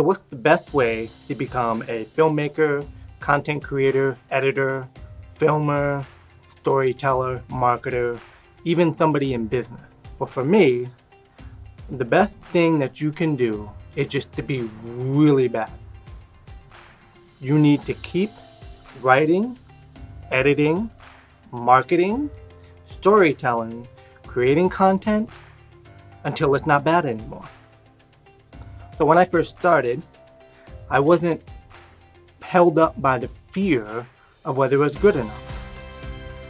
So what's the best way to become a filmmaker, content creator, editor, filmer, storyteller, marketer, even somebody in business? Well, for me, the best thing that you can do is just to be really bad. You need to keep writing, editing, marketing, storytelling, creating content until it's not bad anymore. So when I first started, I wasn't held up by the fear of whether it was good enough.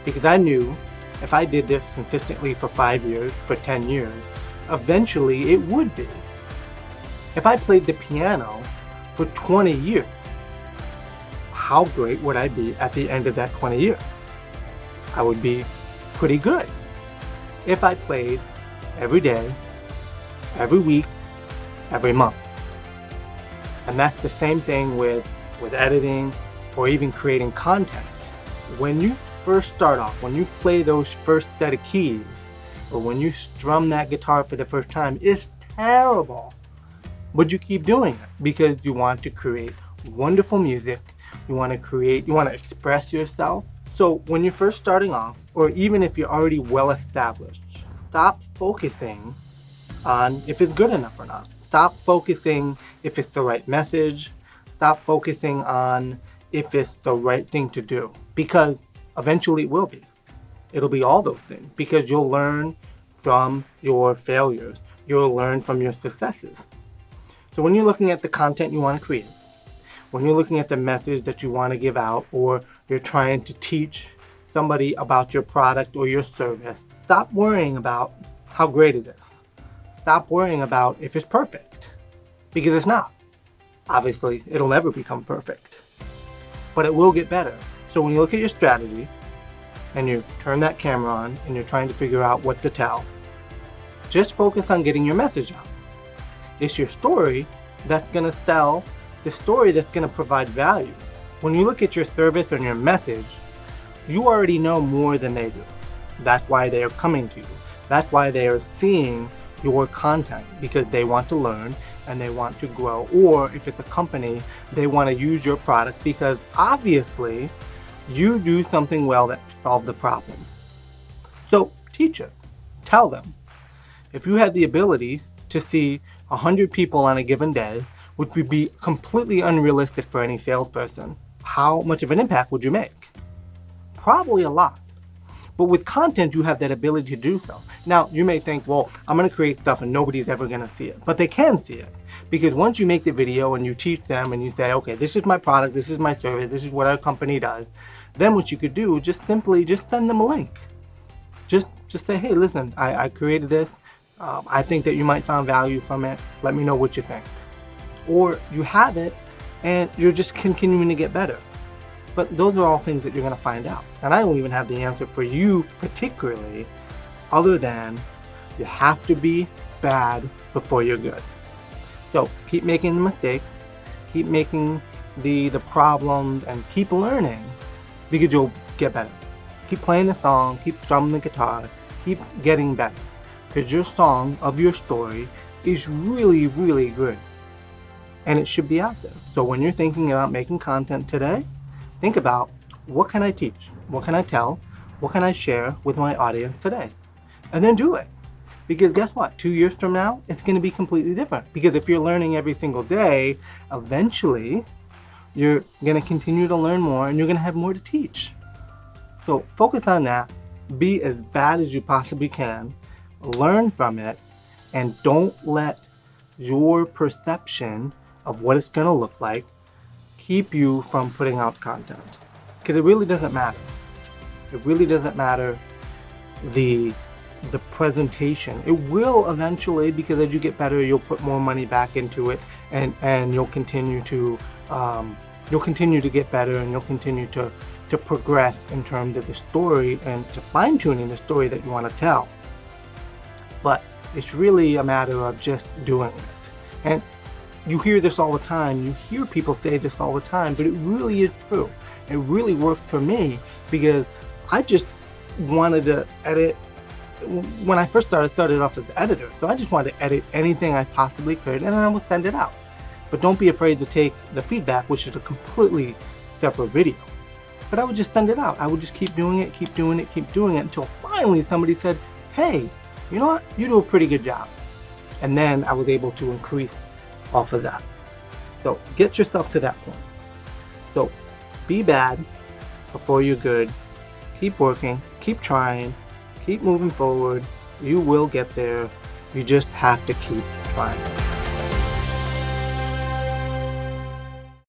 Because I knew if I did this consistently for 5 years, for 10 years, eventually it would be. If I played the piano for 20 years, how great would I be at the end of that 20 years? I would be pretty good. If I played every day, every week, every month. And that's the same thing with editing or even creating content. When you first start off, when you play those first set of keys, or when you strum that guitar for the first time, it's terrible. But you keep doing it because you want to create wonderful music. You want to express yourself. So when you're first starting off, or even if you're already well established, stop focusing on if it's good enough or not. Stop focusing if it's the right message. Stop focusing on if it's the right thing to do, because eventually it will be. It'll be all those things, because you'll learn from your failures. You'll learn from your successes. So when you're looking at the content you want to create, when you're looking at the message that you want to give out, or you're trying to teach somebody about your product or your service, stop worrying about how great it is. Stop worrying about if it's perfect, because it's not. Obviously, it'll never become perfect, but it will get better. So when you look at your strategy and you turn that camera on and you're trying to figure out what to tell, just focus on getting your message out. It's your story that's going to sell, the story that's going to provide value. When you look at your service and your message, you already know more than they do. That's why they are coming to you. That's why they are seeing your content, because they want to learn and they want to grow. Or if it's a company, they want to use your product because obviously you do something well that solves the problem. So teach it. Tell them. If you had the ability to see 100 people on a given day, which would be completely unrealistic for any salesperson, how much of an impact would you make? Probably a lot. But with content, you have that ability to do so. Now, you may think, well, I'm going to create stuff and nobody's ever going to see it. But they can see it. Because once you make the video and you teach them and you say, okay, this is my product, this is my service, this is what our company does, then what you could do is just simply send them a link. Just say, hey, listen, I created this. I think that you might find value from it. Let me know what you think. Or you have it and you're just continuing to get better. But those are all things that you're going to find out. And I don't even have the answer for you particularly, other than you have to be bad before you're good. So keep making the mistakes, keep making the problems, and keep learning, because you'll get better. Keep playing the song, keep strumming the guitar, keep getting better. Because your song of your story is really, really good. And it should be out there. So when you're thinking about making content today, think about, what can I teach? What can I tell? What can I share with my audience today? And then do it. Because guess what? 2 years from now, it's going to be completely different. Because if you're learning every single day, eventually you're going to continue to learn more and you're going to have more to teach. So focus on that. Be as bad as you possibly can. Learn from it. And don't let your perception of what it's going to look like keep you from putting out content, because it really doesn't matter. It really doesn't matter the presentation. It will eventually, because as you get better, you'll put more money back into it, and you'll continue to get better, and you'll continue to progress in terms of the story and to fine tuning the story that you want to tell. But it's really a matter of just doing it. And you hear this all the time. You hear people say this all the time, but it really is true. It really worked for me, because I just wanted to edit. When I first started off as an editor, so I just wanted to edit anything I possibly could, and then I would send it out. But don't be afraid to take the feedback, which is a completely separate video. But I would just send it out. I would just keep doing it, keep doing it, keep doing it until finally somebody said, hey, you know what? You do a pretty good job. And then I was able to increase off of that. So get yourself to that point. So be bad before you're good. Keep working, keep trying, keep moving forward. You will get there. You just have to keep trying.